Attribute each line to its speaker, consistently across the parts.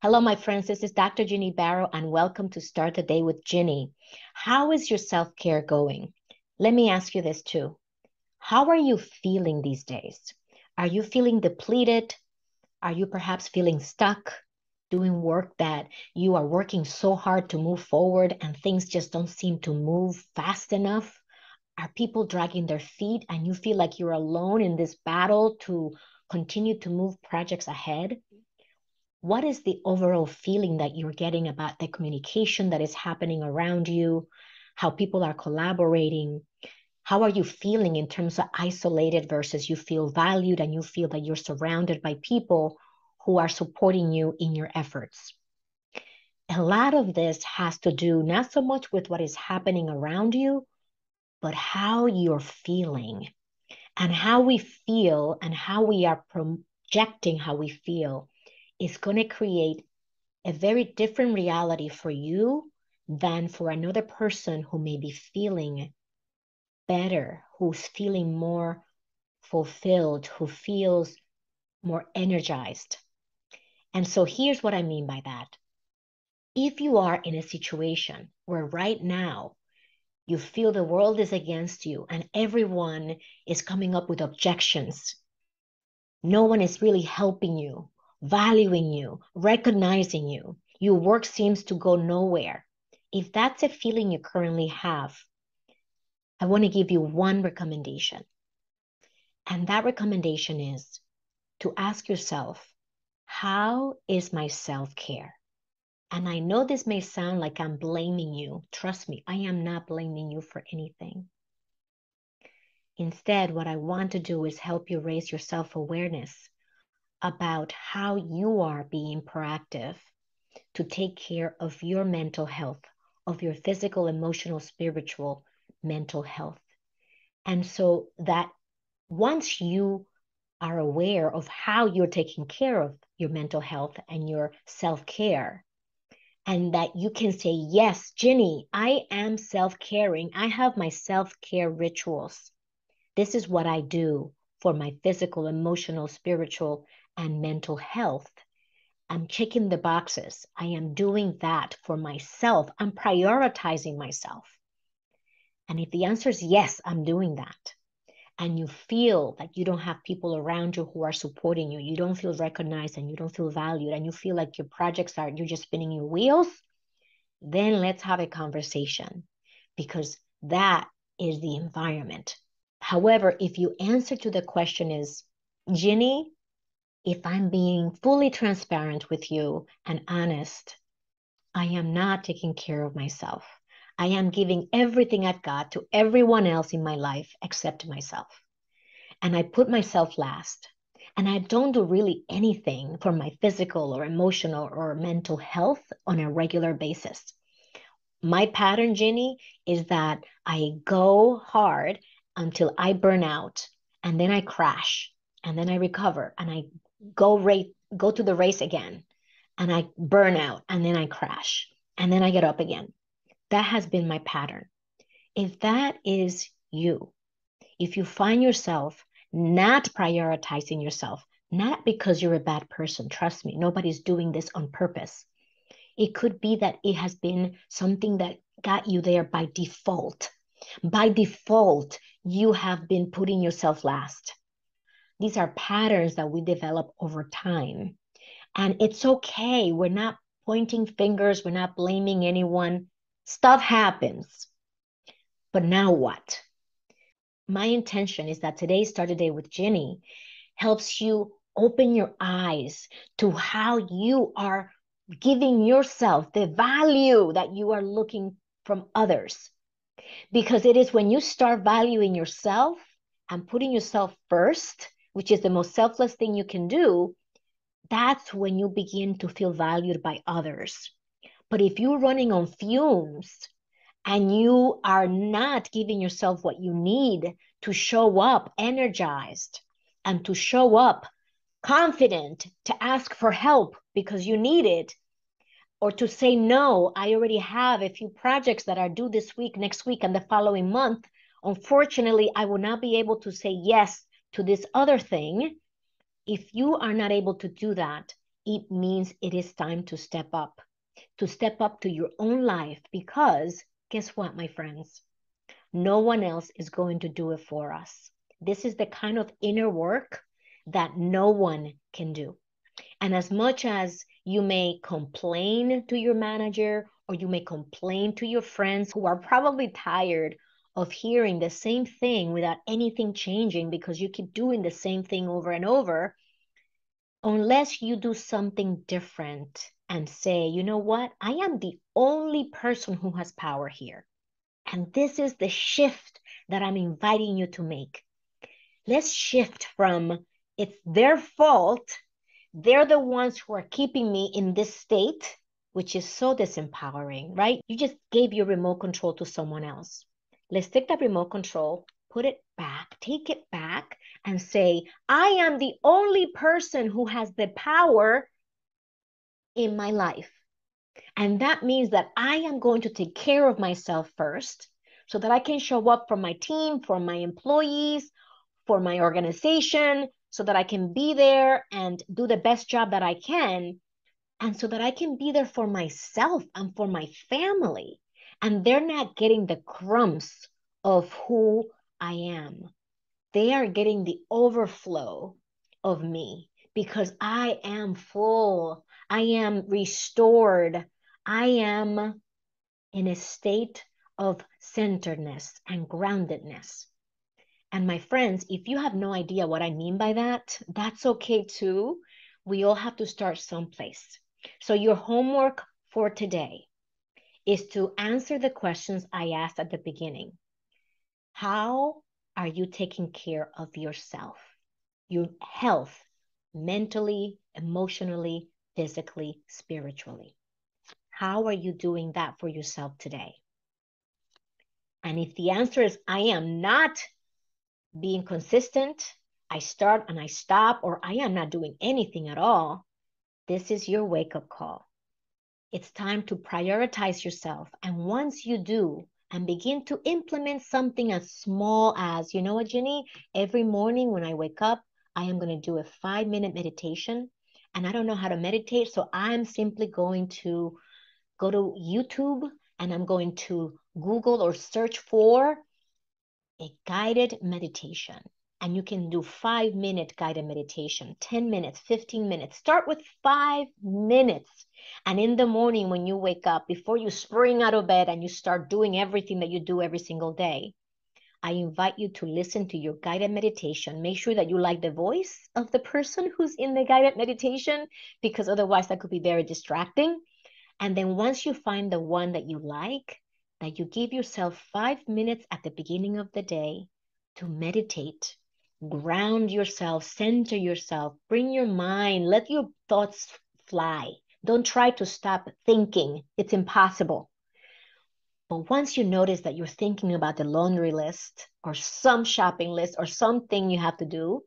Speaker 1: Hello, my friends. This is Dr. Ginny Barrow, and welcome to Start the Day with Ginny. How is your self-care going? Let me ask you this too. How are you feeling these days? Are you feeling depleted? Are you perhaps feeling stuck doing work that you are working so hard to move forward and things just don't seem to move fast enough? Are people dragging their feet and you feel like you're alone in this battle to continue to move projects ahead? What is the overall feeling that you're getting about the communication that is happening around you, how people are collaborating? How are you feeling in terms of isolated versus you feel valued and you feel that you're surrounded by people who are supporting you in your efforts? A lot of this has to do not so much with what is happening around you, but how you're feeling. And how we feel and how we are projecting how we feel is going to create a very different reality for you than for another person who may be feeling better, who's feeling more fulfilled, who feels more energized. And so here's what I mean by that. If you are in a situation where right now you feel the world is against you and everyone is coming up with objections, no one is really helping you, valuing you, recognizing you, your work seems to go nowhere. If that's a feeling you currently have, I want to give you one recommendation. And that recommendation is to ask yourself, how is my self-care? And I know this may sound like I'm blaming you. Trust me, I am not blaming you for anything. Instead, what I want to do is help you raise your self-awareness about how you are being proactive to take care of your mental health, of your physical, emotional, spiritual, mental health. And so that once you are aware of how you're taking care of your mental health and your self-care, and that you can say, yes, Ginny, I am self-caring. I have my self-care rituals. This is what I do for my physical, emotional, spiritual, and mental health. I'm checking the boxes. I am doing that for myself. I'm prioritizing myself. And if the answer is yes, I'm doing that, and you feel that you don't have people around you who are supporting you, you don't feel recognized and you don't feel valued, and you feel like your projects are, you're just spinning your wheels, then let's have a conversation, because that is the environment. However, if your answer to the question is, Ginny, if I'm being fully transparent with you and honest, I am not taking care of myself. I am giving everything I've got to everyone else in my life except myself. And I put myself last. And I don't do really anything for my physical or emotional or mental health on a regular basis. My pattern, Ginny, is that I go hard until I burn out, and then I crash, and then I recover, and I go to the race again, and I burn out, and then I crash, and then I get up again. That has been my pattern. If that is you, if you find yourself not prioritizing yourself, not because you're a bad person, trust me, nobody's doing this on purpose. It could be that it has been something that got you there by default. By default, you have been putting yourself last. These are patterns that we develop over time. And it's okay. We're not pointing fingers. We're not blaming anyone. Stuff happens. But now what? My intention is that today's Start a Day with Ginny helps you open your eyes to how you are giving yourself the value that you are looking from others. Because it is when you start valuing yourself and putting yourself first, which is the most selfless thing you can do, that's when you begin to feel valued by others. But if you're running on fumes and you are not giving yourself what you need to show up energized and to show up confident to ask for help because you need it, or to say, no, I already have a few projects that are due this week, next week, and the following month. Unfortunately, I will not be able to say yes to this other thing. If you are not able to do that, It means it is time to step up to your own life, because guess what, my friends? No one else is going to do it for us. This is the kind of inner work that no one can do. And as much as you may complain to your manager, or you may complain to your friends who are probably tired of hearing the same thing without anything changing because you keep doing the same thing over and over, unless you do something different and say, you know what, I am the only person who has power here. And this is the shift that I'm inviting you to make. Let's shift from it's their fault, they're the ones who are keeping me in this state, which is so disempowering, right? You just gave your remote control to someone else. Let's take that remote control, put it back, take it back, and say, I am the only person who has the power in my life. And that means that I am going to take care of myself first so that I can show up for my team, for my employees, for my organization, so that I can be there and do the best job that I can, and so that I can be there for myself and for my family. And they're not getting the crumbs of who I am. They are getting the overflow of me because I am full. I am restored. I am in a state of centeredness and groundedness. And my friends, if you have no idea what I mean by that, that's okay too. We all have to start someplace. So your homework for today is to answer the questions I asked at the beginning. How are you taking care of yourself, your health, mentally, emotionally, physically, spiritually? How are you doing that for yourself today? And if the answer is, I am not being consistent, I start and I stop, or I am not doing anything at all, this is your wake-up call. It's time to prioritize yourself. And once you do, and begin to implement something as small as, you know what, Ginny, every morning when I wake up, I am going to do a 5-minute meditation. And I don't know how to meditate, so I'm simply going to go to YouTube and I'm going to Google or search for a guided meditation. And you can do 5-minute guided meditation, 10 minutes, 15 minutes. Start with 5 minutes. And in the morning when you wake up, before you spring out of bed and you start doing everything that you do every single day, I invite you to listen to your guided meditation. Make sure that you like the voice of the person who's in the guided meditation, because otherwise that could be very distracting. And then once you find the one that you like, that you give yourself 5 minutes at the beginning of the day to meditate, ground yourself, center yourself, bring your mind, let your thoughts fly. Don't try to stop thinking. It's impossible. But once you notice that you're thinking about the laundry list or some shopping list or something you have to do,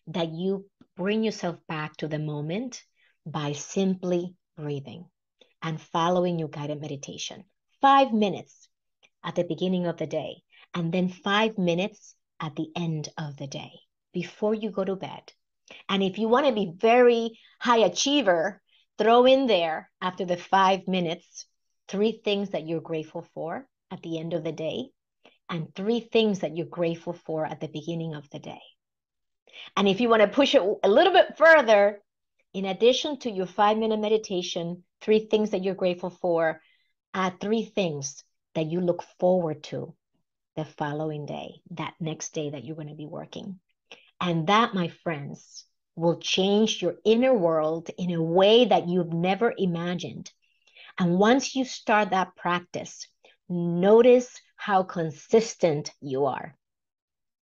Speaker 1: that you bring yourself back to the moment by simply breathing and following your guided meditation. 5 minutes at the beginning of the day, and then 5 minutes at the end of the day before you go to bed. And if you want to be very high achiever, throw in there after the 5 minutes 3 things that you're grateful for at the end of the day, and 3 things that you're grateful for at the beginning of the day. And if you want to push it a little bit further, in addition to your 5-minute meditation, 3 things that you're grateful for, add 3 things that you look forward to the following day, that next day that you're going to be working. And that, my friends, will change your inner world in a way that you've never imagined. And once you start that practice, notice how consistent you are.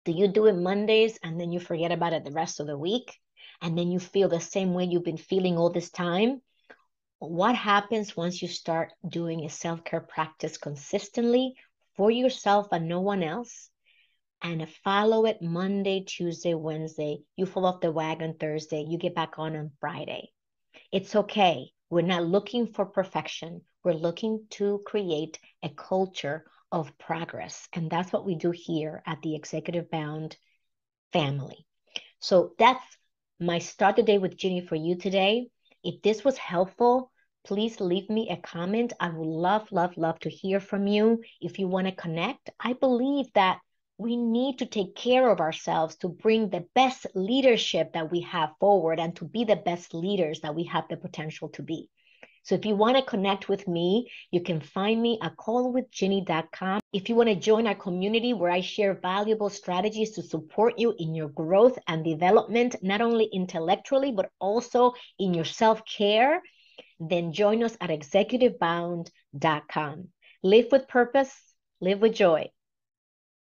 Speaker 1: Do you do it Mondays and then you forget about it the rest of the week? And then you feel the same way you've been feeling all this time? What happens once you start doing a self-care practice consistently for yourself and no one else? And follow it Monday, Tuesday, Wednesday. You fall off the wagon Thursday. You get back on Friday. It's okay. We're not looking for perfection. We're looking to create a culture of progress. And that's what we do here at the Executive Bound family. So that's my Start the Day with Ginny for you today. If this was helpful, please leave me a comment. I would love, love, love to hear from you. If you want to connect, I believe that we need to take care of ourselves to bring the best leadership that we have forward and to be the best leaders that we have the potential to be. So if you want to connect with me, you can find me at callwithginny.com. If you want to join our community where I share valuable strategies to support you in your growth and development, not only intellectually, but also in your self-care, then join us at executivebound.com. Live with purpose, live with joy.